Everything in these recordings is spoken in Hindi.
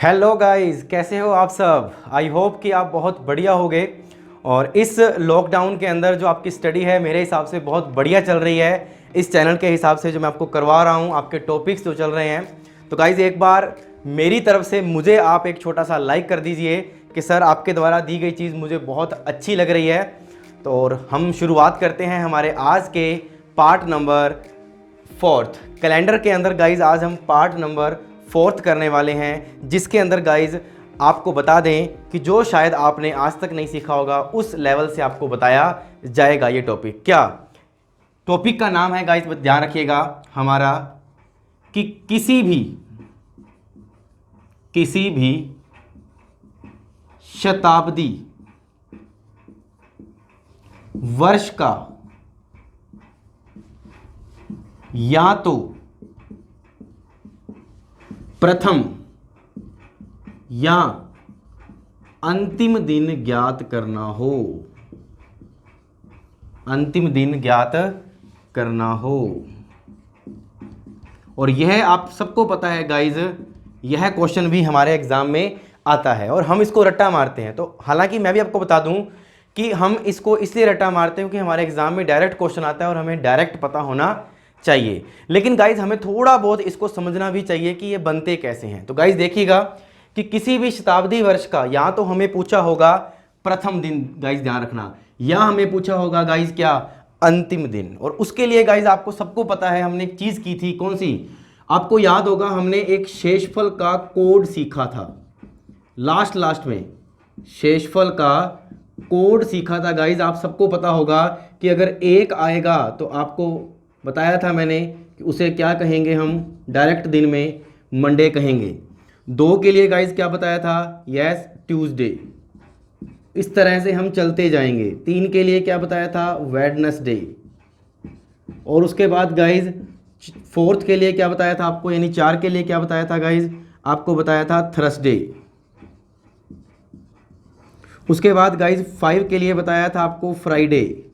हेलो गाइस, कैसे हो आप सब। आई होप कि आप बहुत बढ़िया होगे। और इस लॉकडाउन के अंदर जो आपकी स्टडी है मेरे हिसाब से बहुत बढ़िया चल रही है। इस चैनल के हिसाब से जो मैं आपको करवा रहा हूँ, आपके टॉपिक्स जो चल रहे हैं, तो गाइस एक बार मेरी तरफ से मुझे आप एक छोटा सा लाइक कर दीजिए कि सर आपके द्वारा दी गई चीज़ मुझे बहुत अच्छी लग रही है। तो और हम शुरुआत करते हैं हमारे आज के पार्ट नंबर 4th कैलेंडर के अंदर। गाइज आज हम पार्ट नंबर 4th करने वाले हैं, जिसके अंदर गाइज आपको बता दें कि जो शायद आपने आज तक नहीं सीखा होगा उस लेवल से आपको बताया जाएगा। ये टॉपिक क्या, टॉपिक का नाम है गाइज, ध्यान रखिएगा हमारा, कि किसी भी शताब्दी वर्ष का या तो प्रथम या अंतिम दिन ज्ञात करना हो। अंतिम दिन ज्ञात करना हो। और यह आप सबको पता है गाइज, यह क्वेश्चन भी हमारे एग्जाम में आता है और हम इसको रट्टा मारते हैं। तो हालांकि मैं भी आपको बता दूं कि हम इसको इसलिए रट्टा मारते हैं कि हमारे एग्जाम में डायरेक्ट क्वेश्चन आता है और हमें डायरेक्ट पता होना चाहिए। लेकिन गाइज हमें थोड़ा बहुत इसको समझना भी चाहिए कि ये बनते कैसे हैं। तो गाइज देखिएगा कि किसी भी शताब्दी वर्ष का या तो हमें पूछा होगा प्रथम दिन, गाइज ध्यान रखना, या हमें पूछा होगा गाइज क्या, अंतिम दिन। और उसके लिए गाइज आपको सबको पता है हमने एक चीज की थी, कौन सी, आपको याद होगा हमने एक शेषफल का कोड सीखा था लास्ट में। शेषफल का कोड सीखा था गाइज, आप सबको पता होगा कि अगर एक आएगा तो आपको बताया था मैंने कि उसे क्या कहेंगे हम, डायरेक्ट दिन में मंडे कहेंगे। 2 के लिए गाइज क्या बताया था, यस ट्यूसडे। इस तरह से हम चलते जाएंगे। 3 के लिए क्या बताया था, वेडनेसडे। और उसके बाद गाइज 4th के लिए क्या बताया था आपको, यानी 4 के लिए क्या बताया था गाइज, आपको बताया था थर्सडे। उसके बाद गाइज 5 के लिए बताया था आपको फ्राइडे।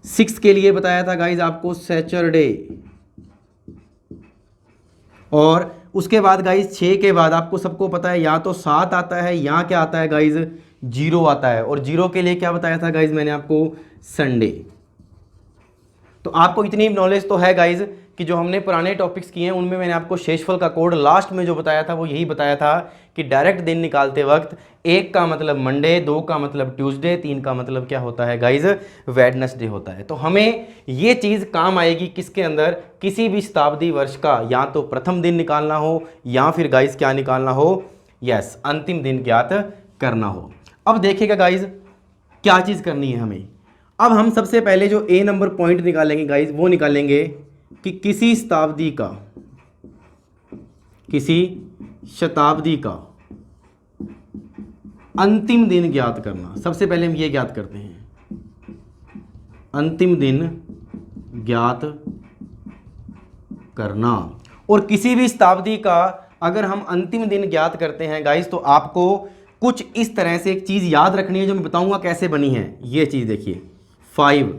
6 के लिए बताया था गाइज आपको सैटरडे। और उसके बाद गाइज 6 के बाद आपको सबको पता है या तो 7 आता है या क्या आता है गाइज, 0 आता है। और 0 के लिए क्या बताया था गाइज मैंने आपको, संडे। तो आपको इतनी नॉलेज तो है गाइज कि जो हमने पुराने टॉपिक्स किए हैं उनमें मैंने आपको शेषफल का कोड लास्ट में जो बताया था वो यही बताया था कि डायरेक्ट दिन निकालते वक्त 1 का मतलब मंडे, 2 का मतलब ट्यूसडे, 3 का मतलब क्या होता है गाइज, वेडनेसडे होता है। तो हमें ये चीज़ काम आएगी किसके अंदर, किसी भी शताब्दी वर्ष का या तो प्रथम दिन निकालना हो या फिर गाइज क्या निकालना हो, यस अंतिम दिन ज्ञात करना हो। अब देखिएगा गाइज क्या चीज़ करनी है हमें। अब हम सबसे पहले जो ए नंबर पॉइंट निकालेंगे गाइज, वो निकालेंगे कि किसी शताब्दी का अंतिम दिन ज्ञात करना। सबसे पहले हम ये ज्ञात करते हैं, अंतिम दिन ज्ञात करना। और किसी भी शताब्दी का अगर हम अंतिम दिन ज्ञात करते हैं गाइज, तो आपको कुछ इस तरह से एक चीज़ याद रखनी है जो मैं बताऊंगा कैसे बनी है। ये चीज़ देखिए, 5,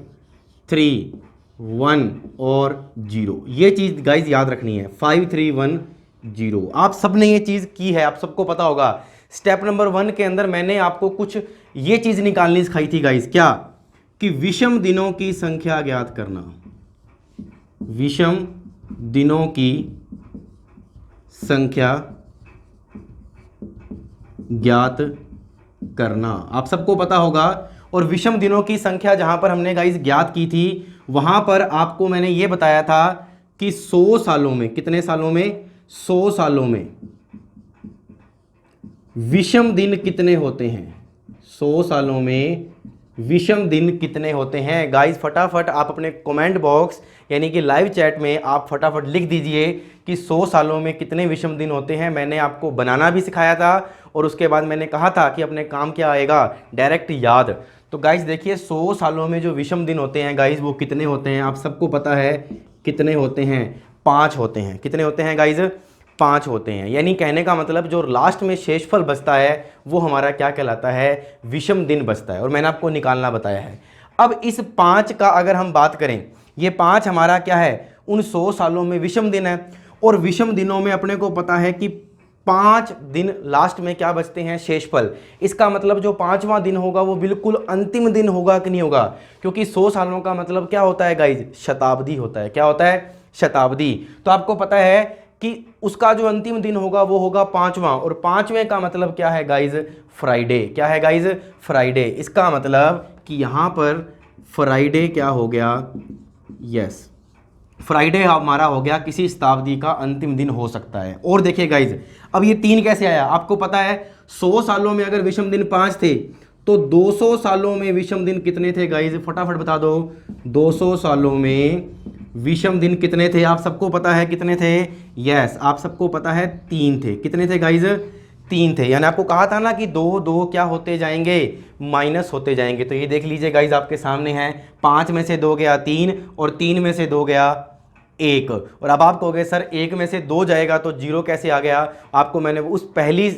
3, 1 और 0, ये चीज़ गाइज याद रखनी है। 5, 3, 1, 0 आप सब ने ये चीज़ की है, आप सबको पता होगा। स्टेप नंबर 1 के अंदर मैंने आपको कुछ ये चीज़ निकालनी सिखाई थी गाइज, क्या, कि विषम दिनों की संख्या ज्ञात करना। विषम दिनों की संख्या ज्ञात करना, आप सबको पता होगा। और विषम दिनों की संख्या जहां पर हमने गाइज ज्ञात की थी, वहां पर आपको मैंने ये बताया था कि 100 सालों में, कितने सालों में, 100 सालों में विषम दिन कितने होते हैं। 100 सालों में विषम दिन कितने होते हैं गाइज, फटाफट आप अपने कमेंट बॉक्स यानी कि लाइव चैट में आप फटाफट लिख दीजिए कि 100 सालों में कितने विषम दिन होते हैं। मैंने आपको बनाना भी सिखाया था और उसके बाद मैंने कहा था कि अपने काम क्या आएगा, डायरेक्ट याद। तो गाइज देखिए 100 सालों में जो विषम दिन होते हैं गाइज वो कितने होते हैं, आप सबको पता है कितने होते हैं, 5 होते हैं। कितने होते हैं गाइज, 5 होते हैं। यानी कहने का मतलब जो लास्ट में शेषफल बचता है वो हमारा क्या कहलाता है, विषम दिन बचता है। और मैंने आपको निकालना बताया है। अब इस 5 का अगर हम बात करें, ये 5 हमारा क्या है, उन 100 सालों में विषम दिन है। और विषम दिनों में अपने को पता है कि 5 दिन लास्ट में क्या बचते हैं, शेषफल। इसका मतलब जो 5वां दिन होगा वो बिल्कुल अंतिम दिन होगा कि नहीं होगा, क्योंकि 100 सालों का मतलब क्या होता है गाइज, शताब्दी होता है। क्या होता है, शताब्दी। तो आपको पता है कि उसका जो अंतिम दिन होगा वो होगा 5वां, और 5वें का मतलब क्या है गाइज, फ्राइडे। क्या है गाइज, फ्राइडे। इसका मतलब कि यहां पर फ्राइडे क्या हो गया, यस, फ्राइडे हमारा हो गया किसी शताब्दी का अंतिम दिन हो सकता है। और देखिए गाइज, अब ये 3 कैसे आया, आपको पता है 100 सालों में अगर विषम दिन 5 थे तो 200 सालों में विषम दिन कितने थे गाइज, फटाफट बता दो। 200 सालों में विषम दिन कितने थे, आप सबको पता है कितने थे, यस, आप सबको पता है 3 थे। कितने थे गाइज, 3 थे। यानी आपको कहा था ना कि 2 2 क्या होते जाएंगे, माइनस होते जाएंगे। तो ये देख लीजिए गाइज, आपके सामने है, 5 में से 2 गया 3, और 3 में से 2 गया 1। और अब आप कहोगे सर 1 में से 2 जाएगा तो 0 कैसे आ गया। आपको मैंने उस पहली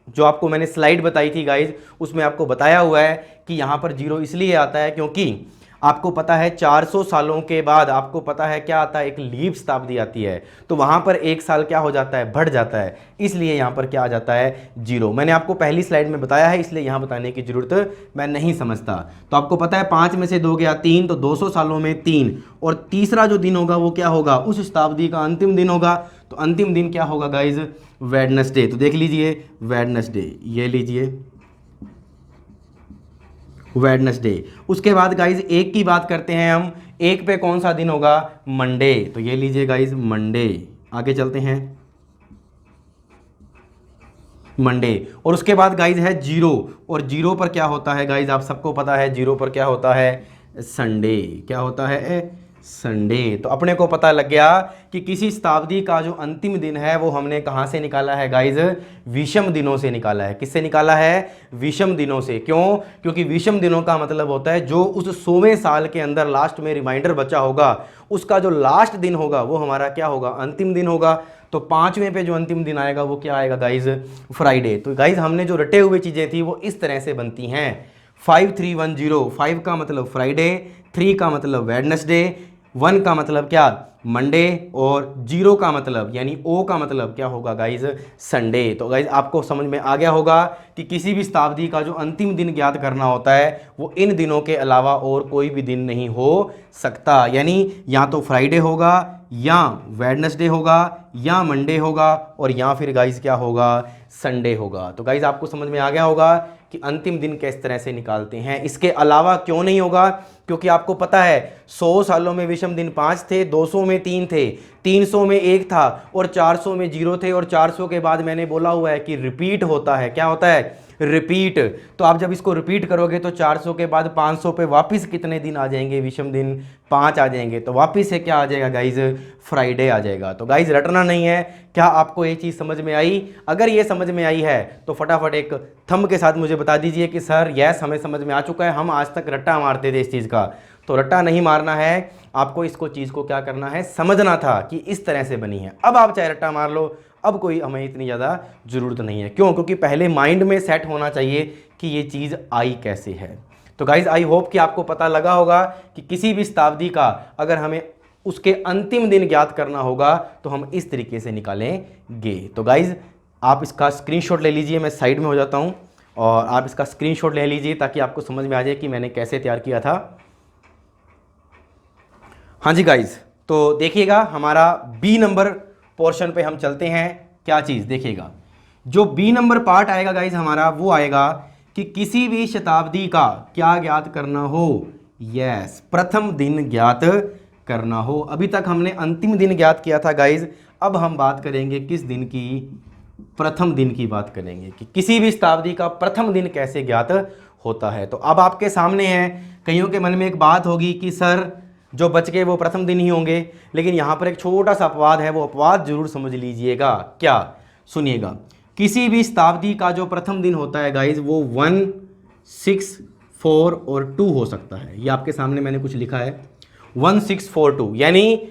जो आपको मैंने स्लाइड बताई थी गाइज, उसमें आपको बताया हुआ है कि यहाँ पर 0 इसलिए आता है क्योंकि आपको पता है 400 सालों के बाद आपको पता है क्या आता है, एक लीप शताब्दी आती है। तो वहाँ पर 1 साल क्या हो जाता है, बढ़ जाता है, इसलिए यहाँ पर क्या आ जाता है, 0। मैंने आपको पहली स्लाइड में बताया है, इसलिए यहाँ बताने की जरूरत मैं नहीं समझता। तो आपको पता है 5 में से 2 गया 3, तो 200 सालों में 3, और तीसरा जो दिन होगा वो क्या होगा, उस शताब्दी का अंतिम दिन होगा। तो अंतिम दिन क्या होगा गाइज, वेडनेसडे। तो देख लीजिए वेडनेसडे, ये लीजिए वेडनेसडे। उसके बाद गाइज 1 की बात करते हैं हम, 1 पे कौन सा दिन होगा, मंडे। तो ये लीजिए गाइज मंडे। आगे चलते हैं, मंडे। और उसके बाद गाइज है 0, और 0 पर क्या होता है गाइज, आप सबको पता है 0 पर क्या होता है, संडे। क्या होता है, संडे। तो अपने को पता लग गया कि किसी शताब्दी का जो अंतिम दिन है वो हमने कहाँ से निकाला है गाइज, विषम दिनों से निकाला है। किससे निकाला है, विषम दिनों से। क्यों, क्योंकि विषम दिनों का मतलब होता है जो उस 100वें साल के अंदर लास्ट में रिमाइंडर बचा होगा, उसका जो लास्ट दिन होगा वो हमारा क्या होगा, अंतिम दिन होगा। तो 5वें पे जो अंतिम दिन आएगा वो क्या आएगा गाइज, फ्राइडे। तो गाइज हमने जो रटे हुए चीज़ें थी वो इस तरह से बनती हैं। 5310, 5 का मतलब फ्राइडे, 3 का मतलब वेडनेसडे, 1 का मतलब क्या, मंडे, और 0 का मतलब यानी ओ का मतलब क्या होगा गाइज, संडे। तो गाइज आपको समझ में आ गया होगा कि किसी भी शताब्दी का जो अंतिम दिन ज्ञात करना होता है वो इन दिनों के अलावा और कोई भी दिन नहीं हो सकता। यानी या तो फ्राइडे होगा, या वेडनेसडे होगा, या मंडे होगा, और या फिर गाइज क्या होगा, संडे होगा। तो गाइज आपको समझ में आ गया होगा कि अंतिम दिन किस तरह से निकालते हैं। इसके अलावा क्यों नहीं होगा, क्योंकि आपको पता है 100 सालों में विषम दिन 5 थे, 200 में 3 थे, 300 में 1 था, और 400 में 0 थे, और 400 के बाद मैंने बोला हुआ है कि रिपीट होता है। क्या होता है, रिपीट। तो आप जब इसको रिपीट करोगे तो 400 के बाद 500 पे वापस कितने दिन आ जाएंगे, विषम दिन 5 आ जाएंगे। तो वापस से क्या आ जाएगा गाइज, फ्राइडे आ जाएगा। तो गाइज रटना नहीं है। क्या आपको ये चीज़ समझ में आई? अगर ये समझ में आई है तो फटाफट एक थंब के साथ मुझे बता दीजिए कि सर यस हमें समझ में आ चुका है। हम आज तक रट्टा मारते थे इस चीज़ का, तो रट्टा नहीं मारना है, आपको इसको चीज़ को क्या करना है, समझना था कि इस तरह से बनी है। अब आप चाहे रट्टा मार लो, अब कोई हमें इतनी ज़्यादा ज़रूरत नहीं है। क्यों? क्योंकि पहले माइंड में सेट होना चाहिए कि ये चीज़ आई कैसे है। तो गाइज आई होप कि आपको पता लगा होगा कि किसी भी शताब्दी का अगर हमें उसके अंतिम दिन ज्ञात करना होगा तो हम इस तरीके से निकालेंगे। तो गाइज आप इसका स्क्रीनशॉट ले लीजिए, मैं साइड में हो जाता हूँ, और आप इसका स्क्रीनशॉट ले लीजिए ताकि आपको समझ में आ जाए कि मैंने कैसे तैयार किया था। हाँ जी गाइज, तो देखिएगा हमारा बी नंबर पोर्शन पे हम चलते हैं। क्या चीज़ देखिएगा, जो बी नंबर पार्ट आएगा गाइज हमारा वो आएगा कि किसी भी शताब्दी का क्या ज्ञात करना हो, यस प्रथम दिन ज्ञात करना हो। अभी तक हमने अंतिम दिन ज्ञात किया था गाइज, अब हम बात करेंगे किस दिन की, प्रथम दिन की बात करेंगे कि किसी भी शताब्दी का प्रथम दिन कैसे ज्ञात होता है। तो अब आपके सामने है, कईयों के मन में एक बात होगी कि सर जो बच गए वो प्रथम दिन ही होंगे, लेकिन यहाँ पर एक छोटा सा अपवाद है, वो अपवाद जरूर समझ लीजिएगा। क्या? सुनिएगा, किसी भी शताब्दी का जो प्रथम दिन होता है गाइज वो 1, 6, 4 और 2 हो सकता है। ये आपके सामने मैंने कुछ लिखा है 1, 6, 4, 2। यानी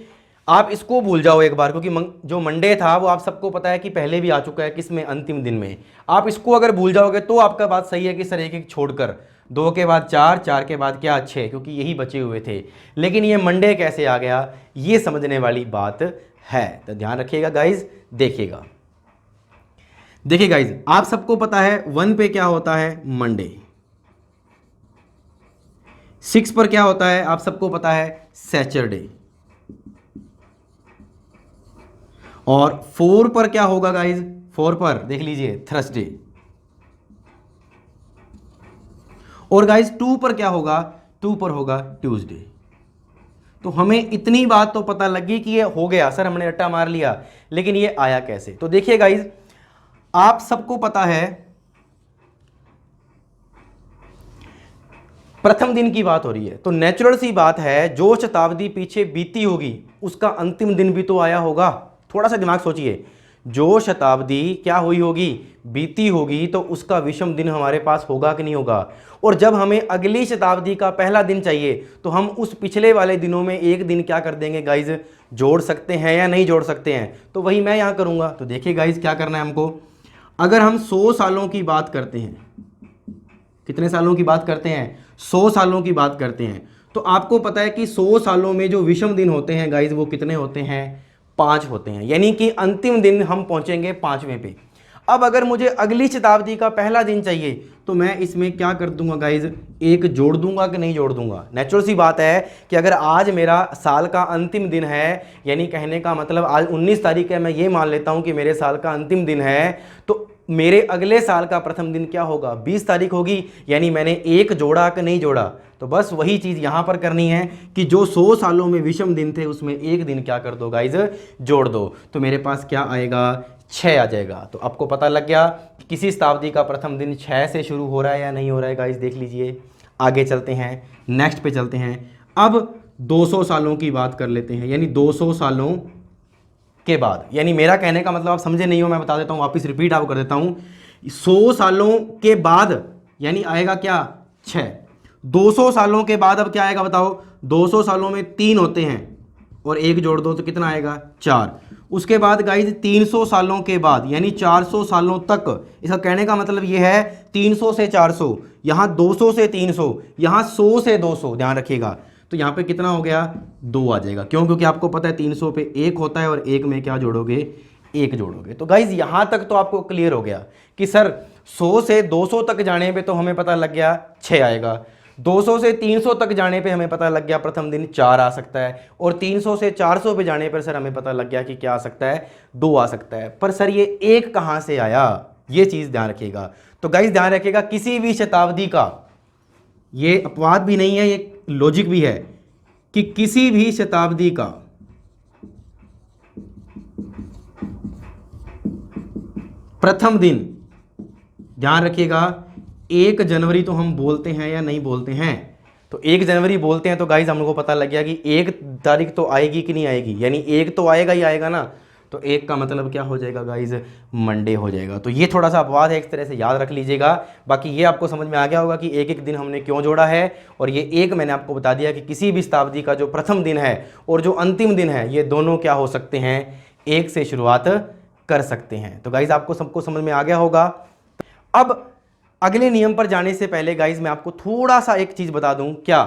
आप इसको भूल जाओ एक बार, क्योंकि जो मंडे था वो आप सबको पता है कि पहले भी आ चुका है, किसमें, अंतिम दिन में। आप इसको अगर भूल जाओगे तो आपका बात सही है कि सर एक एक छोड़कर 2 के बाद 4, 4 के बाद क्या 6, क्योंकि यही बचे हुए थे। लेकिन ये मंडे कैसे आ गया, ये समझने वाली बात है। तो ध्यान रखिएगा गाइज, देखिएगा। देखिए गाइज, आप सबको पता है 1 पे क्या होता है, मंडे। 6 पर क्या होता है, आप सबको पता है, सैटरडे। और 4 पर क्या होगा गाइज, 4 पर देख लीजिए, थर्सडे। और गाइज 2 पर क्या होगा, 2 पर होगा ट्यूसडे। तो हमें इतनी बात तो पता लगी कि ये हो गया सर, हमने रट्टा मार लिया, लेकिन ये आया कैसे। तो देखिए गाइज, आप सबको पता है प्रथम दिन की बात हो रही है, तो नेचुरल सी बात है, जो शताब्दी पीछे बीती होगी उसका अंतिम दिन भी तो आया होगा। थोड़ा सा दिमाग सोचिए, जो शताब्दी क्या हुई होगी, बीती होगी, तो उसका विषम दिन हमारे पास होगा कि नहीं होगा। और जब हमें अगली शताब्दी का पहला दिन चाहिए, तो हम उस पिछले वाले दिनों में एक दिन क्या कर देंगे गाइज, जोड़ सकते हैं या नहीं जोड़ सकते हैं। तो वही मैं यहाँ करूँगा। तो देखिए गाइज, क्या करना है हमको, अगर हम 100 सालों की बात करते हैं, कितने सालों की बात करते हैं, 100 सालों की बात करते हैं, तो आपको पता है कि 100 सालों में जो विषम दिन होते हैं गाइज, वो कितने होते हैं, 5 होते हैं। यानी कि अंतिम दिन हम पहुंचेंगे 5वें पे। अब अगर मुझे अगली शताब्दी का पहला दिन चाहिए, तो मैं इसमें क्या कर दूंगा गाइज, एक जोड़ दूंगा कि नहीं जोड़ दूंगा। नेचुरल सी बात है कि अगर आज मेरा साल का अंतिम दिन है, यानी कहने का मतलब आज 19 तारीख है, मैं ये मान लेता हूं कि मेरे साल का अंतिम दिन है, तो मेरे अगले साल का प्रथम दिन क्या होगा, 20 तारीख होगी। यानी मैंने एक जोड़ा कि नहीं जोड़ा। तो बस वही चीज़ यहाँ पर करनी है कि जो 100 सालों में विषम दिन थे, उसमें एक दिन क्या कर दो गाइज, जोड़ दो। तो मेरे पास क्या आएगा, 6 आ जाएगा। तो आपको पता लग गया कि किसी शताब्दी का प्रथम दिन 6 से शुरू हो रहा है या नहीं हो रहा है गाइज। देख लीजिए, आगे चलते हैं, नेक्स्ट पे चलते हैं। अब 200 सालों की बात कर लेते हैं, यानी 200 सालों के बाद, यानी मेरा कहने का मतलब आप समझे नहीं हो, मैं बता देता हूँ, वापस रिपीट आपको कर देता हूँ। 100 सालों के बाद यानी आएगा क्या, 6। 200 सालों के बाद अब क्या आएगा बताओ, 200 सालों में 3 होते हैं और एक जोड़ दो तो कितना आएगा, 4। उसके बाद गाइज 300 सालों के बाद, यानी 400 सालों तक। इसका कहने का मतलब ये है 300 से 400, यहाँ 200 से 300, यहाँ 100 से 200, ध्यान रखिएगा। तो यहाँ पे कितना हो गया, 2 आ जाएगा। क्यों, क्योंकि आपको पता है 300 पे 1 होता है और 1 में क्या जोड़ोगे, 1 जोड़ोगे। तो गाइज यहाँ तक तो आपको क्लियर हो गया कि सर 100 से 200 तक जाने पे तो हमें पता लग गया 6 आएगा, 200 से 300 तक जाने पे हमें पता लग गया प्रथम दिन 4 आ सकता है, और 300 से 400 पे जाने पर सर हमें पता लग गया कि क्या आ सकता है, 2 आ सकता है। पर सर ये 1 कहाँ से आया, ये चीज़ ध्यान रखिएगा। तो गाइज ध्यान रखिएगा, किसी भी शताब्दी का, ये अपवाद भी नहीं है, ये लॉजिक भी है कि किसी भी शताब्दी का प्रथम दिन, ध्यान रखिएगा, 1 जनवरी तो हम बोलते हैं या नहीं बोलते हैं। तो 1 जनवरी बोलते हैं, तो गाइज हम लोग को पता लग गया कि 1 तारीख तो आएगी कि नहीं आएगी, यानी 1 तो आएगा ही आएगा ना। तो 1 का मतलब क्या हो जाएगा गाइज, मंडे हो जाएगा। तो ये थोड़ा सा अपवाद है, एक तरह से याद रख लीजिएगा। बाकी ये आपको समझ में आ गया होगा कि एक एक दिन हमने क्यों जोड़ा है। और ये एक मैंने आपको बता दिया कि किसी भी शताब्दी का जो प्रथम दिन है और जो अंतिम दिन है, ये दोनों क्या हो सकते हैं, 1 से शुरुआत कर सकते हैं। तो गाइज आपको सबको समझ में आ गया होगा। अब अगले नियम पर जाने से पहले गाइज मैं आपको थोड़ा सा एक चीज़ बता दूं, क्या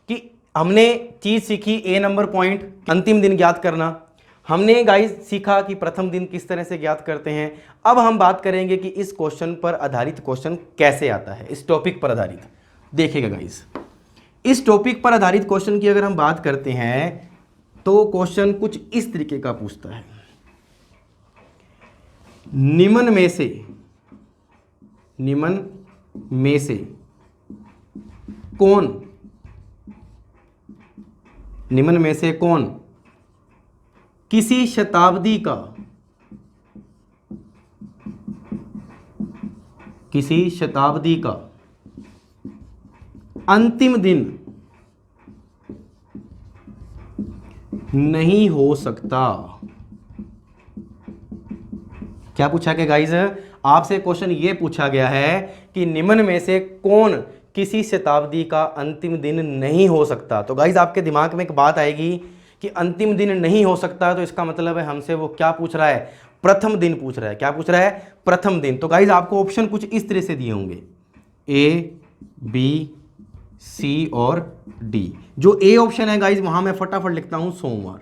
कि हमने चीज़ सीखी A नंबर पॉइंट, अंतिम दिन ज्ञात करना। हमने गाइज सीखा कि प्रथम दिन किस तरह से ज्ञात करते हैं। अब हम बात करेंगे कि इस क्वेश्चन पर आधारित क्वेश्चन कैसे आता है, इस टॉपिक पर आधारित। देखिएगा गाइज, इस टॉपिक पर आधारित क्वेश्चन की अगर हम बात करते हैं, तो क्वेश्चन कुछ इस तरीके का पूछता है, निम्न में से कौन, निम्न में से कौन किसी शताब्दी का अंतिम दिन नहीं हो सकता। क्या पूछा गया गाइज, आपसे क्वेश्चन ये पूछा गया है कि निम्न में से कौन किसी शताब्दी का अंतिम दिन नहीं हो सकता। तो गाइज आपके दिमाग में एक बात आएगी कि अंतिम दिन नहीं हो सकता, तो इसका मतलब है हमसे वो क्या पूछ रहा है, प्रथम दिन पूछ रहा है। क्या पूछ रहा है, प्रथम दिन। तो गाइज आपको ऑप्शन कुछ इस तरह से दिए होंगे, A, B, C और D। जो A ऑप्शन है गाइज, वहां मैं फटाफट लिखता हूं सोमवार।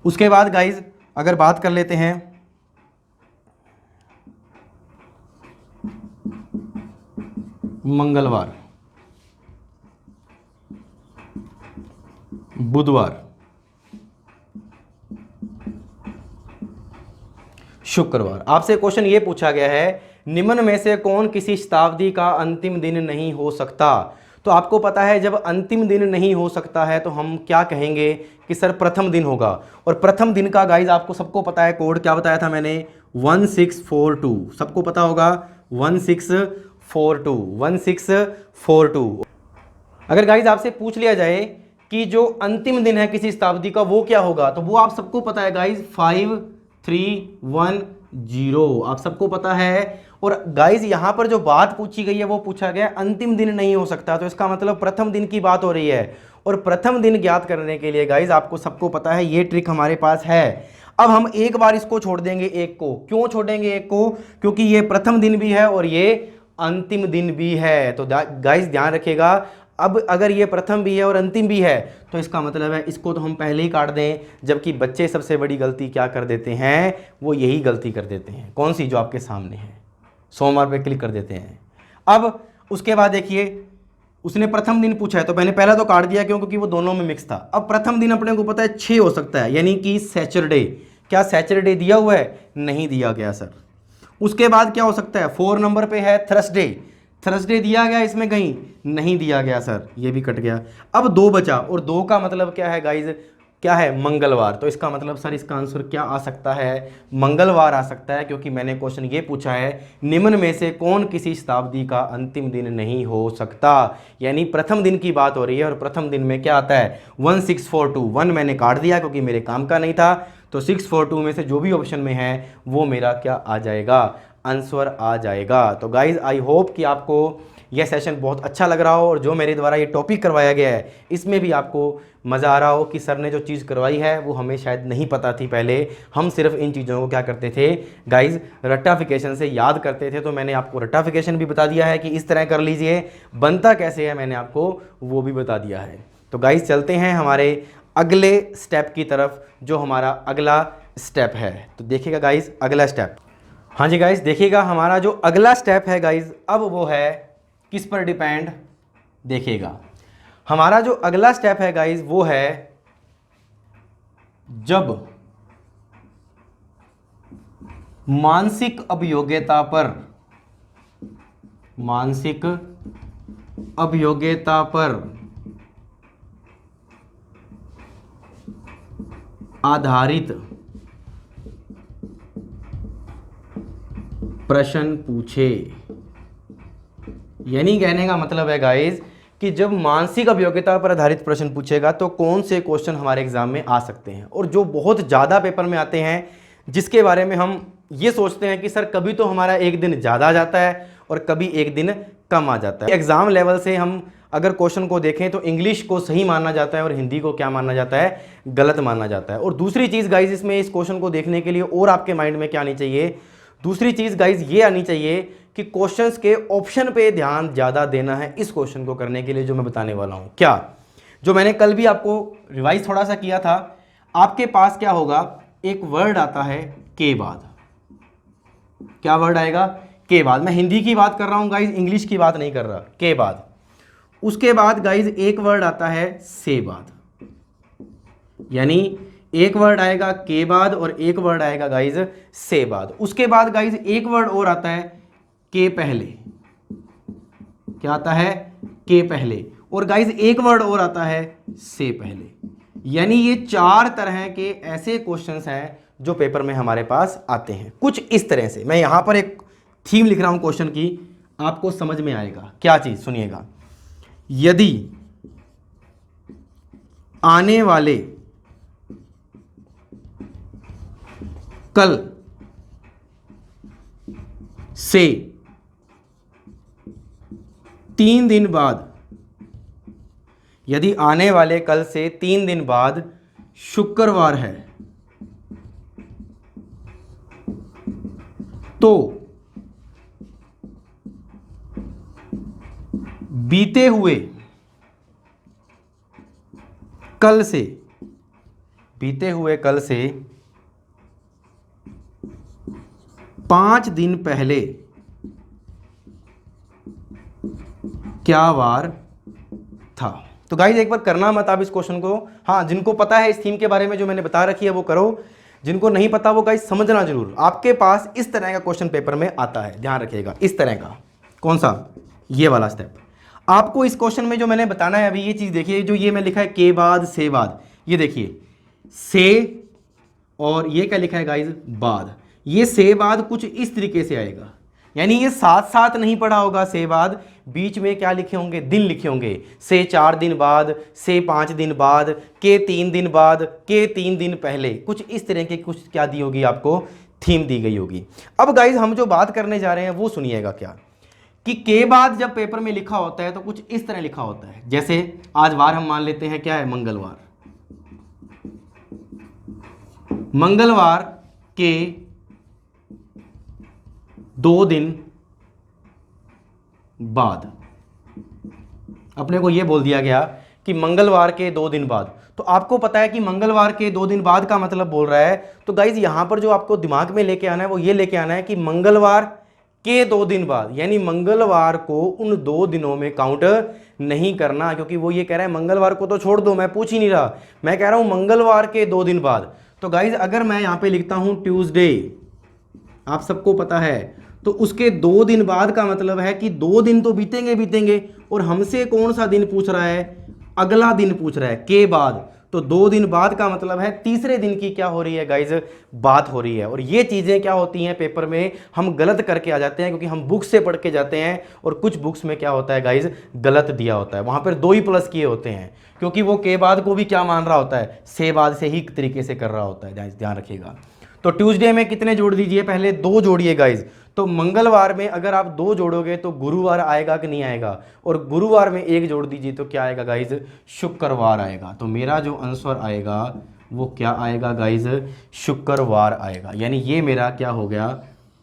उसके बाद गाइज अगर बात कर लेते हैं मंगलवार, बुधवार, शुक्रवार, आपसे क्वेश्चन ये पूछा गया है निम्न में से कौन किसी शताब्दी का अंतिम दिन नहीं हो सकता। तो आपको पता है जब अंतिम दिन नहीं हो सकता है तो हम क्या कहेंगे कि सर प्रथम दिन होगा। और प्रथम दिन का गाइज आपको सबको पता है कोड क्या बताया था मैंने, 1642, सबको पता होगा 1642। अगर गाइज आपसे पूछ लिया जाए कि जो अंतिम दिन है किसी शताब्दी का वो क्या होगा, तो वो आप सबको पता है गाइज 5310, आप सबको पता है। और गाइज यहां पर जो बात पूछी गई है वो पूछा गया अंतिम दिन नहीं हो सकता, तो इसका मतलब प्रथम दिन की बात हो रही है। और प्रथम दिन ज्ञात करने के लिए गाइज आपको सबको पता है ये ट्रिक हमारे पास है। अब हम एक बार इसको छोड़ देंगे एक को, क्यों छोड़ेंगे एक को, क्योंकि ये प्रथम दिन भी है और ये अंतिम दिन भी है। तो गाइज ध्यान रखिएगा, अब अगर ये प्रथम भी है और अंतिम भी है तो इसका मतलब है इसको तो हम पहले ही काट दें, जबकि बच्चे सबसे बड़ी गलती क्या कर देते हैं, वो यही गलती कर देते हैं। कौन सी, जो आपके सामने है, सोमवार पे क्लिक कर देते हैं। अब उसके बाद देखिए उसने प्रथम दिन पूछा है तो मैंने पहला तो काट दिया क्योंकि वो दोनों में मिक्स था। अब प्रथम दिन अपने को पता है 6 हो सकता है, यानी कि सैटरडे। क्या सैटरडे दिया हुआ है, नहीं दिया गया सर। उसके बाद क्या हो सकता है, 4 नंबर पे है थर्सडे, थर्सडे दिया गया इसमें कहीं, नहीं दिया गया सर, ये भी कट गया। अब 2 बचा, और 2 का मतलब क्या है गाइज, क्या है, मंगलवार। तो इसका मतलब सर इसका आंसर क्या आ सकता है, मंगलवार आ सकता है, क्योंकि मैंने क्वेश्चन ये पूछा है निम्न में से कौन किसी शताब्दी का अंतिम दिन नहीं हो सकता, यानी प्रथम दिन की बात हो रही है। और प्रथम दिन में क्या आता है 1642, 1 मैंने काट दिया क्योंकि मेरे काम का नहीं था, तो 642 में से जो भी ऑप्शन में है वो मेरा क्या आ जाएगा, आंसर आ जाएगा। तो गाइज आई होप कि आपको यह सेशन बहुत अच्छा लग रहा हो, और जो मेरे द्वारा ये टॉपिक करवाया गया है इसमें भी आपको मज़ा आ रहा हो कि सर ने जो चीज़ करवाई है वो हमें शायद नहीं पता थी पहले। हम सिर्फ इन चीज़ों को क्या करते थे गाइज, रट्टाफिकेशन से याद करते थे। तो मैंने आपको रट्टाफिकेशन भी बता दिया है कि इस तरह कर लीजिए, बनता कैसे है मैंने आपको वो भी बता दिया है। तो गाइज चलते हैं हमारे अगले स्टेप की तरफ, जो हमारा अगला स्टेप है। तो देखिएगा गाइज अगला स्टेप, हाँ जी गाइज देखिएगा हमारा जो अगला स्टेप है गाइज, अब वो है किस पर डिपेंड, देखिएगा हमारा जो अगला स्टेप है गाइज वो है जब मानसिक अभियोग्यता पर, मानसिक अभियोग्यता पर आधारित प्रश्न पूछे। यानी कहने का मतलब है गाइज कि जब मानसिक अभियोग्यता पर आधारित प्रश्न पूछेगा तो कौन से क्वेश्चन हमारे एग्जाम में आ सकते हैं, और जो बहुत ज़्यादा पेपर में आते हैं, जिसके बारे में हम ये सोचते हैं कि सर कभी तो हमारा एक दिन ज़्यादा आ जाता है और कभी एक दिन कम आ जाता है। एग्ज़ाम लेवल से हम अगर क्वेश्चन को देखें तो इंग्लिश को सही माना जाता है और हिंदी को क्या माना जाता है, गलत माना जाता है। और दूसरी चीज़ गाइज इसमें इस क्वेश्चन को देखने के लिए और आपके माइंड में क्या आनी चाहिए, दूसरी चीज़ गाइज ये आनी चाहिए कि क्वेश्चंस के ऑप्शन पे ध्यान ज़्यादा देना है इस क्वेश्चन को करने के लिए, जो मैं बताने वाला हूँ। क्या, जो मैंने कल भी आपको रिवाइज थोड़ा सा किया था, आपके पास क्या होगा, एक वर्ड आता है के बाद। क्या वर्ड आएगा, के बाद। मैं हिंदी की बात कर रहा हूँ गाइज, इंग्लिश की बात नहीं कर रहा, के बाद। उसके बाद गाइज एक वर्ड आता है से बाद, यानी एक वर्ड आएगा के बाद और एक वर्ड आएगा गाइज से बाद। उसके बाद गाइज एक वर्ड और आता है के पहले। क्या आता है, के पहले। और गाइज एक वर्ड और आता है से पहले। यानी ये 4 तरह के ऐसे क्वेश्चंस हैं जो पेपर में हमारे पास आते हैं कुछ इस तरह से। मैं यहां पर एक थीम लिख रहा हूं क्वेश्चन की, आपको समझ में आएगा क्या चीज, सुनिएगा। यदि आने वाले कल से 3 दिन बाद, यदि आने वाले कल से 3 दिन बाद शुक्रवार है, तो बीते हुए कल से बीते हुए कल से 5 दिन पहले क्या वार था। तो गाइज एक बार करना मत आप इस क्वेश्चन को। हाँ, जिनको पता है इस थीम के बारे में जो मैंने बता रखी है वो करो, जिनको नहीं पता वो गाइज समझना जरूर। आपके पास इस तरह का क्वेश्चन पेपर में आता है, ध्यान रखिएगा। इस तरह का कौन सा, ये वाला स्टेप आपको इस क्वेश्चन में जो मैंने बताना है अभी, ये चीज देखिए, जो ये मैं लिखा है के बाद से बाद, ये देखिए से, और ये क्या लिखा है गाइज बाद। ये से बाद कुछ इस तरीके से आएगा, यानी ये साथ साथ नहीं पढ़ा होगा से बाद, बीच में क्या लिखे होंगे, दिन लिखे होंगे। से 4 दिन बाद, से 5 दिन बाद, के 3 दिन बाद, के 3 दिन पहले, कुछ इस तरह के कुछ क्या दी होगी आपको, थीम दी गई होगी। अब गाइज हम जो बात करने जा रहे हैं वो सुनिएगा क्या, कि के बाद जब पेपर में लिखा होता है तो कुछ इस तरह लिखा होता है। जैसे आज वार हम मान लेते हैं क्या है, मंगलवार। मंगलवार के 2 दिन बाद अपने को यह बोल दिया गया कि मंगलवार के 2 दिन बाद। तो आपको पता है कि मंगलवार के 2 दिन बाद का मतलब बोल रहा है। तो गाइज यहां पर जो आपको दिमाग में लेके आना है वो ये लेके आना है कि मंगलवार के 2 दिन बाद, यानी मंगलवार को उन 2 दिनों में काउंट नहीं करना, क्योंकि वो ये कह रहा है मंगलवार को तो छोड़ दो, मैं पूछ ही नहीं रहा, मैं कह रहा हूं मंगलवार के 2 दिन बाद। तो गाइज अगर मैं यहां पे लिखता हूं ट्यूसडे, आप सबको पता है, तो उसके 2 दिन बाद का मतलब है कि 2 दिन तो बीतेंगे बीतेंगे, और हमसे कौन सा दिन पूछ रहा है, अगला दिन पूछ रहा है, के बाद। तो 2 दिन बाद का मतलब है तीसरे दिन की क्या हो रही है गाइज, बात हो रही है। और ये चीज़ें क्या होती हैं पेपर में हम गलत करके आ जाते हैं, क्योंकि हम बुक से पढ़ के जाते हैं, और कुछ बुक्स में क्या होता है गाइज, गलत दिया होता है, वहाँ पर 2 ही प्लस किए होते हैं, क्योंकि वो के बाद को भी क्या मान रहा होता है, से बाद से ही तरीके से कर रहा होता है, ध्यान रखिएगा। तो ट्यूसडे में कितने जोड़ दीजिए, पहले 2 जोड़िए गाइज। तो मंगलवार में अगर आप 2 जोड़ोगे तो गुरुवार आएगा कि नहीं आएगा, और गुरुवार में 1 जोड़ दीजिए तो क्या आएगा गाइज, शुक्रवार आएगा। तो मेरा जो आंसर आएगा वो क्या आएगा गाइज, शुक्रवार आएगा। यानी ये मेरा क्या हो गया,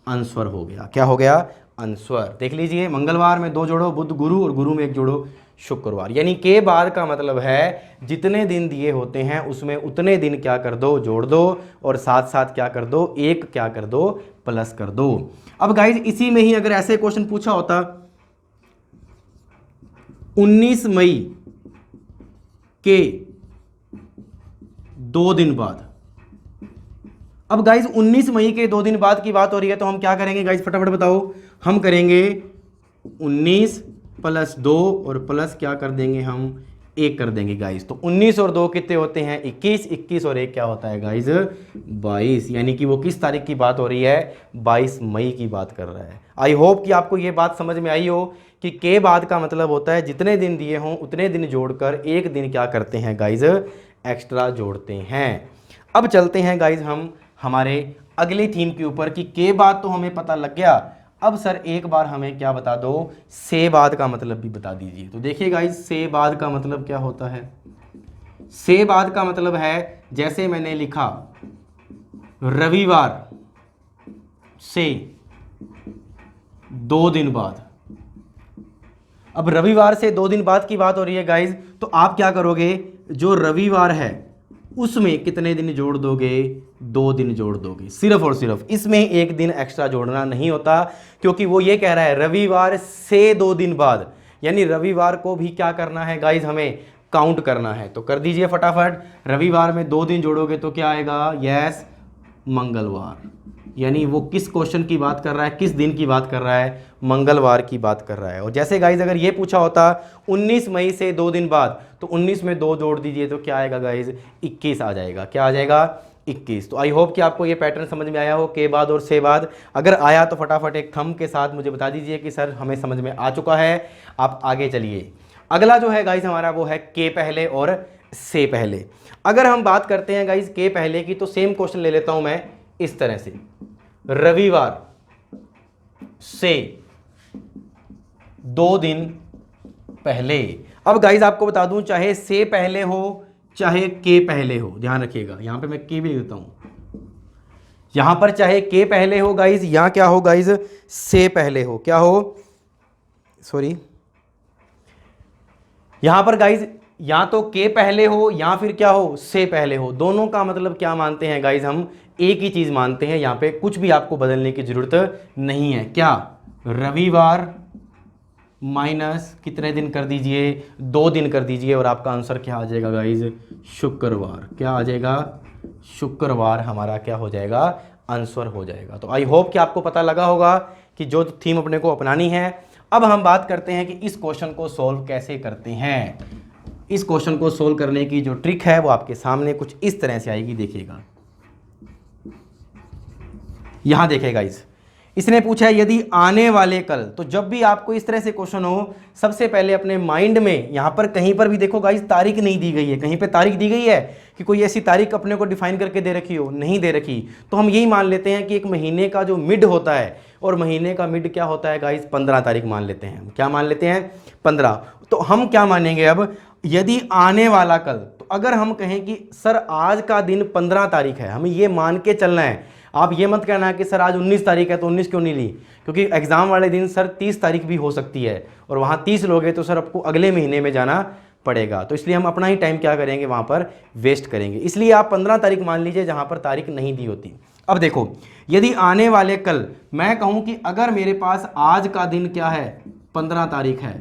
आंसर हो गया। क्या हो गया, आंसर। देख लीजिए, मंगलवार में 2 जोड़ो बुध गुरु, और गुरु में 1 जोड़ो शुक्रवार। यानी के बाद का मतलब है जितने दिन दिए होते हैं उसमें उतने दिन क्या कर दो, जोड़ दो, और साथ साथ क्या कर दो, 1 क्या कर दो, प्लस कर दो। अब गाइज इसी में ही अगर ऐसे क्वेश्चन पूछा होता 19 मई के 2 दिन बाद। अब गाइज 19 मई के 2 दिन बाद की बात हो रही है, तो हम क्या करेंगे गाइज, फटाफट बताओ। हम करेंगे 19 + 2 और प्लस क्या कर देंगे, हम 1 कर देंगे गाइज। तो 19 और 2 कितने होते हैं, 21, 21 और 1 क्या होता है गाइज, 22। यानी कि वो किस तारीख की बात हो रही है, 22 मई की बात कर रहा है। आई होप कि आपको ये बात समझ में आई हो कि के बाद का मतलब होता है जितने दिन दिए हों उतने दिन जोड़कर 1 दिन क्या करते हैं गाइज, एक्स्ट्रा जोड़ते हैं। अब चलते हैं गाइज हम हमारे अगली थीम के ऊपर, कि के बाद तो हमें पता लग गया। अब सर एक बार हमें क्या बता दो, से बाद का मतलब भी बता दीजिए। तो देखिए गाइज, से बाद का मतलब क्या होता है, से बाद का मतलब है जैसे मैंने लिखा रविवार से 2 दिन बाद। अब रविवार से 2 दिन बाद की बात हो रही है गाइज, तो आप क्या करोगे, जो रविवार है उसमें कितने दिन जोड़ दोगे, 2 दिन जोड़ दोगे, सिर्फ और सिर्फ। इसमें 1 दिन एक्स्ट्रा जोड़ना नहीं होता, क्योंकि वो ये कह रहा है रविवार से 2 दिन बाद, यानी रविवार को भी क्या करना है गाइज, हमें काउंट करना है। तो कर दीजिए फटाफट, रविवार में 2 दिन जोड़ोगे तो क्या आएगा, यस, मंगलवार। यानी वो किस क्वेश्चन की बात कर रहा है, किस दिन की बात कर रहा है, मंगलवार की बात कर रहा है। और जैसे गाइज अगर ये पूछा होता 19 मई से 2 दिन बाद, तो 19 में 2 जोड़ दीजिए तो क्या आएगा गाइज, 21 आ जाएगा। क्या आ जाएगा, 21। तो आई होप कि आपको ये पैटर्न समझ में आया हो, के बाद और से बाद। अगर आया तो फटाफट एक थंब के साथ मुझे बता दीजिए कि सर हमें समझ में आ चुका है। आप आगे चलिए। अगला जो है गाइज हमारा वो है के पहले और से पहले। अगर हम बात करते हैं गाइज के पहले की, तो सेम क्वेश्चन ले लेता हूं मैं इस तरह से, रविवार से 2 दिन पहले। अब गाइज आपको बता दूं, चाहे से पहले हो चाहे के पहले हो, ध्यान रखिएगा, यहां पे मैं के भी लिखता हूं, यहां पर चाहे के पहले हो गाइज, यहां क्या हो गाइज, से पहले हो, क्या हो, सॉरी, यहां पर गाइज या तो के पहले हो या फिर क्या हो, से पहले हो। दोनों का मतलब क्या मानते हैं गाइज, हम एक ही चीज मानते हैं। यहां पे कुछ भी आपको बदलने की जरूरत नहीं है। क्या, रविवार माइनस कितने दिन कर दीजिए, 2 दिन कर दीजिए, और आपका आंसर क्या आ जाएगा गाइज, शुक्रवार। क्या आ जाएगा, शुक्रवार हमारा क्या हो जाएगा, आंसर हो जाएगा। तो आई होप कि आपको पता लगा होगा कि जो थीम अपने को अपनानी है। अब हम बात करते हैं कि इस क्वेश्चन को सॉल्व कैसे करते हैं। इस क्वेश्चन को सोल्व करने की जो ट्रिक है वो आपके सामने कुछ इस तरह से आएगी, देखिएगा। यहां देखिएगा, इसने पूछा है यदि आने वाले कल। तो जब भी आपको इस तरह से क्वेश्चन हो, सबसे पहले अपने माइंड में, यहां पर कहीं पर भी देखो गाइस तारीख नहीं दी गई है, कहीं पे तारीख दी गई है कि कोई ऐसी तारीख अपने को डिफाइन करके दे रखी हो, नहीं दे रखी। तो हम यही मान लेते हैं कि एक महीने का जो मिड होता है, और महीने का मिड क्या होता है गाइस, 15 तारीख मान लेते हैं। क्या मान लेते हैं, 15। तो हम क्या मानेंगे अब, यदि आने वाला कल, तो अगर हम कहें कि सर आज का दिन 15 तारीख है, हमें ये मान के चलना है। आप ये मत कहना कि सर आज 19 तारीख है तो 19 क्यों नहीं ली, क्योंकि एग्जाम वाले दिन सर 30 तारीख भी हो सकती है, और वहाँ 30 लोगे तो सर आपको अगले महीने में जाना पड़ेगा। तो इसलिए हम अपना ही टाइम क्या करेंगे, वहाँ पर वेस्ट करेंगे। इसलिए आप 15 तारीख मान लीजिए जहाँ पर तारीख नहीं दी होती। अब देखो, यदि आने वाले कल, मैं कहूँ कि अगर मेरे पास आज का दिन क्या है, 15 तारीख है,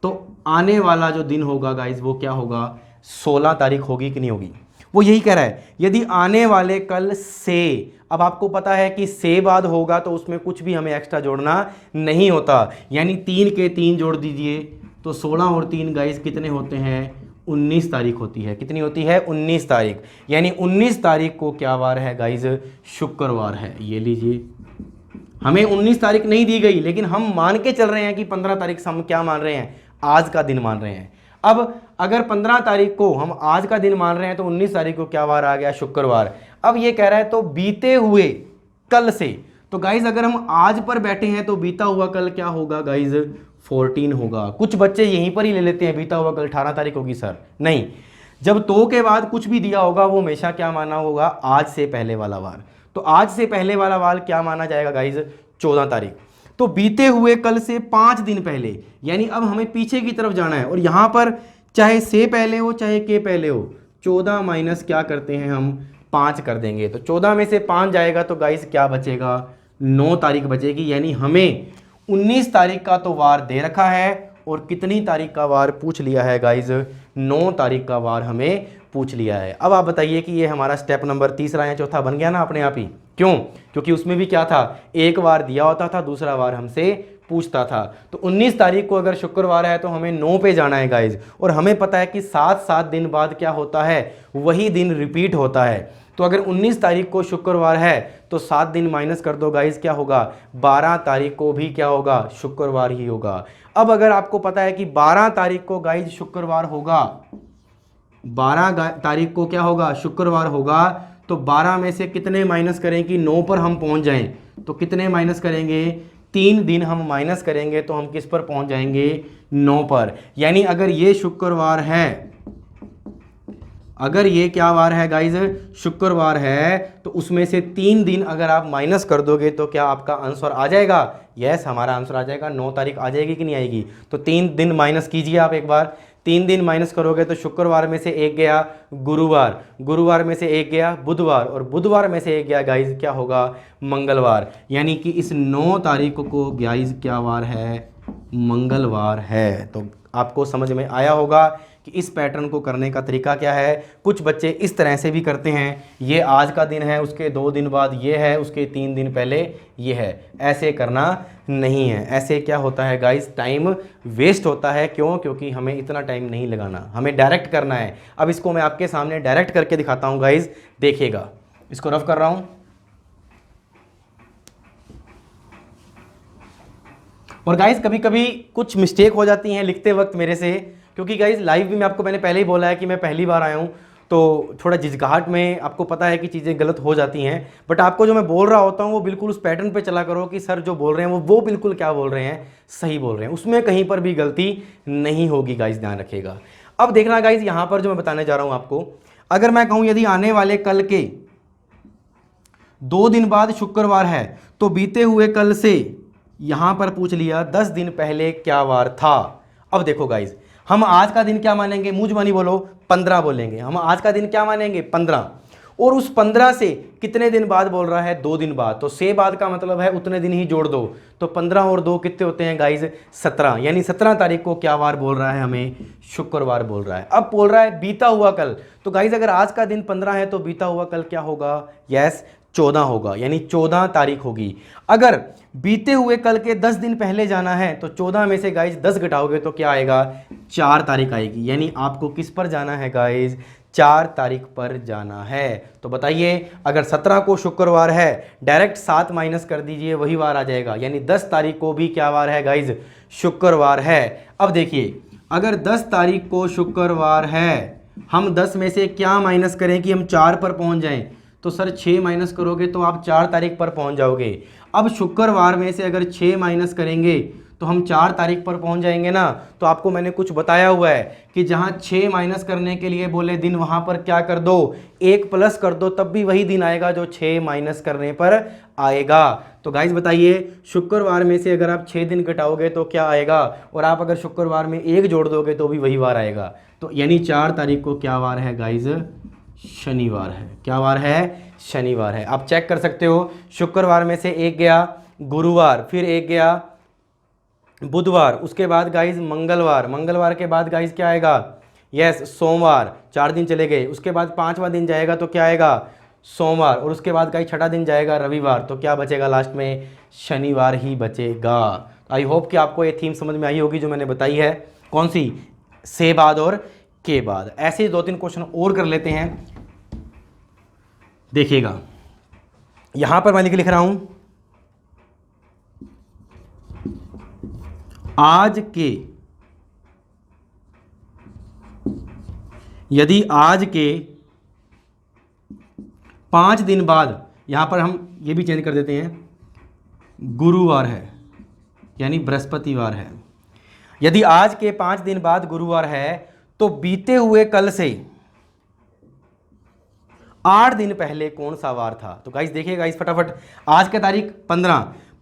तो आने वाला जो दिन होगा गाइज वो क्या होगा, 16 तारीख होगी कि नहीं होगी। वो यही कह रहा है, यदि आने वाले कल से। अब आपको पता है कि से बाद होगा तो उसमें कुछ भी हमें एक्स्ट्रा जोड़ना नहीं होता, यानी 3 के 3 जोड़ दीजिए, तो 16 और 3 गाइज कितने होते हैं, 19 तारीख होती है। कितनी होती है, 19 तारीख। यानी 19 तारीख को क्या वार है गाइज, शुक्रवार है। ये लीजिए, हमें 19 तारीख नहीं दी गई, लेकिन हम मान के चल रहे हैं कि 15 तारीख से हम क्या मान रहे हैं, आज का दिन मान रहे हैं। अब अगर 15 तारीख को हम आज का दिन मान रहे हैं तो 19 तारीख को क्या वार आ गया, शुक्रवार। अब ये कह रहा है तो बीते हुए कल से। तो गाइज अगर हम आज पर बैठे हैं तो बीता हुआ कल क्या होगा गाइज, 14 होगा। कुछ बच्चे यहीं पर ही ले लेते हैं, बीता हुआ कल 18 तारीख होगी सर, नहीं। जब तो के बाद कुछ भी दिया होगा वो हमेशा क्या माना होगा, आज से पहले वाला वार। तो आज से पहले वाला वार क्या माना जाएगा गाइज, 14 तारीख। तो बीते हुए कल से 5 दिन पहले, यानी अब हमें पीछे की तरफ जाना है, और यहां पर चाहे से पहले हो चाहे के पहले हो, 14 माइनस क्या करते हैं हम, 5 कर देंगे। तो 14 में से 5 जाएगा तो गाइस क्या बचेगा, 9 तारीख बचेगी। यानी हमें 19 तारीख का तो वार दे रखा है, और कितनी तारीख का वार पूछ लिया है गाइस, 9 तारीख का वार हमें पूछ लिया है। अब आप बताइए कि ये हमारा स्टेप नंबर तीसरा या चौथा बन गया ना अपने आप ही। क्यों, क्योंकि उसमें भी क्या था, एक वार दिया होता था, दूसरा वार हमसे पूछता था। तो 19 तारीख को अगर शुक्रवार है तो हमें 9 पे जाना है गाइज, और हमें पता है कि 7 दिन बाद क्या होता है, वही दिन रिपीट होता है। तो अगर 19 तारीख को शुक्रवार है तो 7 दिन माइनस कर दो गाइज, क्या होगा, 12 तारीख को भी क्या होगा, शुक्रवार ही होगा। अब अगर आपको पता है कि 12 तारीख को गाइज शुक्रवार होगा, 12 तारीख को क्या होगा, शुक्रवार होगा, तो 12 में से कितने माइनस करें कि 9 पर हम पहुंच जाएं, तो कितने माइनस करेंगे, 3 दिन हम माइनस करेंगे तो हम किस पर पहुंच जाएंगे, 9 पर। यानी अगर ये शुक्रवार है, अगर ये क्या वार है गाइज, शुक्रवार है, तो उसमें से 3 दिन अगर आप माइनस कर दोगे तो क्या आपका आंसर आ जाएगा, यस हमारा आंसर आ जाएगा, 9 तारीख आ जाएगी कि नहीं आएगी। तो 3 दिन माइनस कीजिए आप एक बार, 3 दिन माइनस करोगे तो शुक्रवार में से एक गया गुरुवार, गुरुवार में से एक गया बुधवार, और बुधवार में से एक गया गाइज क्या होगा, मंगलवार। यानी कि इस 9 तारीख को गाइज क्या वार है, मंगलवार है। तो आपको समझ में आया होगा कि इस पैटर्न को करने का तरीका क्या है। कुछ बच्चे इस तरह से भी करते हैं, ये आज का दिन है, उसके 2 दिन बाद ये है, उसके 3 दिन पहले ये है। ऐसे करना नहीं है, ऐसे क्या होता है गाइस, टाइम वेस्ट होता है। क्यों, क्योंकि हमें इतना टाइम नहीं लगाना, हमें डायरेक्ट करना है। अब इसको मैं आपके सामने डायरेक्ट करके दिखाता हूँ गाइस, देखिएगा, इसको रफ कर रहा हूँ। और गाइस कभी कभी कुछ मिस्टेक हो जाती हैं लिखते वक्त मेरे से, क्योंकि गाइस लाइव भी मैंने पहले ही बोला है कि मैं पहली बार आया हूँ, तो थोड़ा झिझकाहट में आपको पता है कि चीज़ें गलत हो जाती हैं। बट आपको जो मैं बोल रहा होता हूँ वो बिल्कुल उस पैटर्न पे चला करो कि सर जो बोल रहे हैं वो बिल्कुल क्या बोल रहे हैं, सही बोल रहे हैं, उसमें कहीं पर भी गलती नहीं होगी गाइस, ध्यान रखिएगा। अब देखना गाइस, यहाँ पर जो मैं बताने जा रहा हूँ आपको, अगर मैं कहूँ यदि आने वाले कल के 2 दिन बाद शुक्रवार है, तो बीते हुए कल से यहां पर पूछ लिया 10 दिन पहले क्या वार था। अब देखो गाइज, हम आज का दिन क्या मानेंगे, मुंह जुबानी बोलो, 15 बोलेंगे। हम आज का दिन क्या मानेंगे, 15। और उस 15 से कितने दिन बाद बोल रहा है, 2 दिन बाद, तो से बाद का मतलब है उतने दिन ही जोड़ दो। तो 15 और 2 कितने होते हैं गाइज, 17। यानी 17 तारीख को क्या वार बोल रहा है, हमें शुक्रवार बोल रहा है। अब बोल रहा है बीता हुआ कल, तो गाइज अगर आज का दिन 15 है तो बीता हुआ कल क्या होगा, यस 14 होगा, यानी 14 तारीख होगी। अगर बीते हुए कल के 10 दिन पहले जाना है तो 14 में से गाइज 10 घटाओगे तो क्या आएगा, 4 तारीख आएगी। यानी आपको किस पर जाना है गाइज, 4 तारीख पर जाना है। तो बताइए, अगर 17 को शुक्रवार है, डायरेक्ट 7 माइनस कर दीजिए, वही वार आ जाएगा। यानी 10 तारीख को भी क्या वार है गाइज, शुक्रवार है। अब देखिए, अगर 10 तारीख को शुक्रवार है, हम 10 में से क्या माइनस करें कि हम 4 पर पहुंच जाएं, तो सर 6 माइनस करोगे तो आप 4 तारीख पर पहुंच जाओगे। अब शुक्रवार में से अगर 6 माइनस करेंगे तो हम 4 तारीख पर पहुंच जाएंगे ना। तो आपको मैंने कुछ बताया हुआ है कि जहां 6 माइनस करने के लिए बोले दिन, वहां पर क्या कर दो, 1 प्लस कर दो, तब भी वही दिन आएगा जो 6 माइनस करने पर आएगा। तो गाइज बताइए, शुक्रवार में से अगर आप 6 दिन घटाओगे तो क्या आएगा, और आप अगर शुक्रवार में 1 जोड़ दोगे तो भी वही वार आएगा। तो यानी 4 तारीख को क्या वार है गाइज, शनिवार है। क्या वार है, शनिवार है। आप चेक कर सकते हो, शुक्रवार में से 1 गया गुरुवार, फिर 1 गया बुधवार, उसके बाद गाइज मंगलवार, मंगलवार के बाद गाइज क्या आएगा, यस सोमवार, 4 दिन चले गए। उसके बाद 5वां दिन जाएगा तो क्या आएगा, सोमवार, और उसके बाद गाइज 6ठा दिन जाएगा रविवार, तो क्या बचेगा लास्ट में, शनिवार ही बचेगा। आई होप कि आपको ये थीम समझ में आई होगी जो मैंने बताई है, कौन सी, से बाद और के बाद। ऐसे ही 2-3 क्वेश्चन और कर लेते हैं। देखिएगा, यहां पर मैं लिख रहा हूं, आज के, यदि आज के 5 दिन बाद, यहां पर हम ये भी चेंज कर देते हैं, गुरुवार है, यानी बृहस्पतिवार है। यदि आज के 5 दिन बाद गुरुवार है तो बीते हुए कल से 8 दिन पहले कौन सा वार था। तो गाइस देखिए गाइस फटाफट, आज का तारीख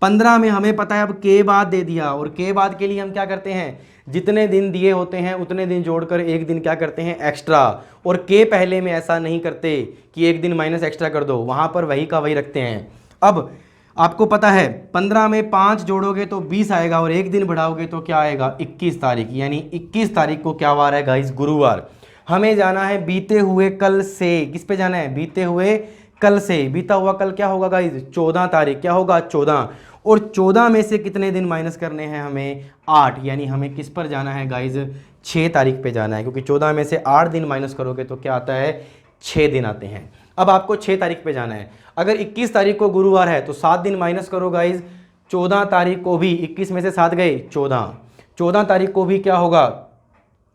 15 में हमें पता है, अब के बाद दे दिया, और के बाद के लिए हम क्या करते हैं, जितने दिन दिए होते हैं उतने दिन जोड़कर 1 दिन क्या करते हैं, एक्स्ट्रा। और के पहले में ऐसा नहीं करते कि 1 दिन माइनस एक्स्ट्रा कर दो, वहां पर वही का वही रखते हैं। अब आपको पता है 15 में 5 जोड़ोगे तो 20 आएगा, और 1 दिन बढ़ाओगे तो क्या आएगा, 21 तारीख। यानी 21 तारीख को क्या वार है गाइस, गुरुवार। हमें जाना है बीते हुए कल से, किस पे जाना है, बीते हुए कल से। बीता हुआ कल क्या होगा गाइस, 14 तारीख, क्या होगा 14, और 14 में से कितने दिन माइनस करने हैं हमें, 8। यानी हमें किस पर जाना है गाइस, 6 तारीख पे जाना है, क्योंकि 14 में से 8 दिन माइनस करोगे तो क्या आता है, 6 दिन आते हैं। अब आपको 6 तारीख पे जाना है। अगर 21 तारीख को गुरुवार है तो 7 दिन माइनस करो गाइज, 14 तारीख को भी 21 में से 7 गए 14 तारीख को भी क्या होगा,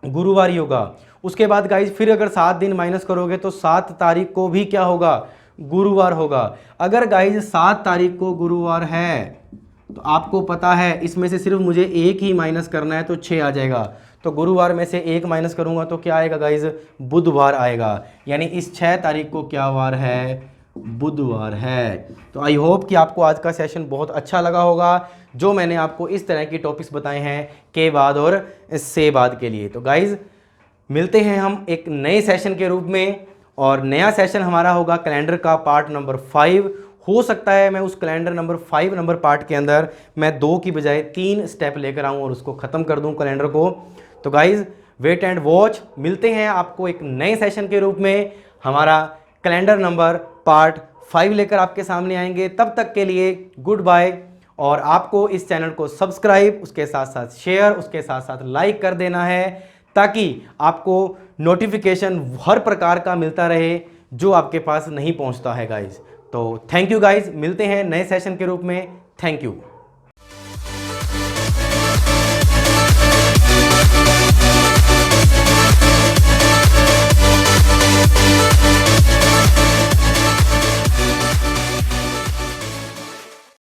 गुरुवार ही होगा। उसके बाद गाइज फिर अगर 7 दिन माइनस करोगे तो 7 तारीख को भी क्या होगा, गुरुवार होगा। अगर गाइज 7 तारीख को गुरुवार है तो आपको पता है इसमें से सिर्फ मुझे 1 ही माइनस करना है तो 6 आ जाएगा। तो गुरुवार में से 1 माइनस करूंगा तो क्या आएगा गाइज, बुधवार आएगा। यानी इस 6 तारीख को क्या वार है, बुधवार है। तो आई होप कि आपको आज का सेशन बहुत अच्छा लगा होगा, जो मैंने आपको इस तरह की टॉपिक्स बताए हैं के बाद और से बाद के लिए। तो गाइज मिलते हैं हम एक नए सेशन के रूप में, और नया सेशन हमारा होगा कैलेंडर का पार्ट नंबर 5। हो सकता है मैं उस कैलेंडर नंबर 5 नंबर पार्ट के अंदर मैं 2 की बजाय 3 स्टेप लेकर आऊँ और उसको ख़त्म कर दूँ कैलेंडर को। तो गाइज वेट एंड वॉच, मिलते हैं आपको एक नए सेशन के रूप में। हमारा कैलेंडर नंबर पार्ट 5 लेकर आपके सामने आएंगे। तब तक के लिए गुड बाय, और आपको इस चैनल को सब्सक्राइब, उसके साथ साथ शेयर, उसके साथ साथ लाइक कर देना है, ताकि आपको नोटिफिकेशन हर प्रकार का मिलता रहे जो आपके पास नहीं पहुंचता है गाइज। तो थैंक यू गाइज, मिलते हैं नए सेशन के रूप में। Thank you.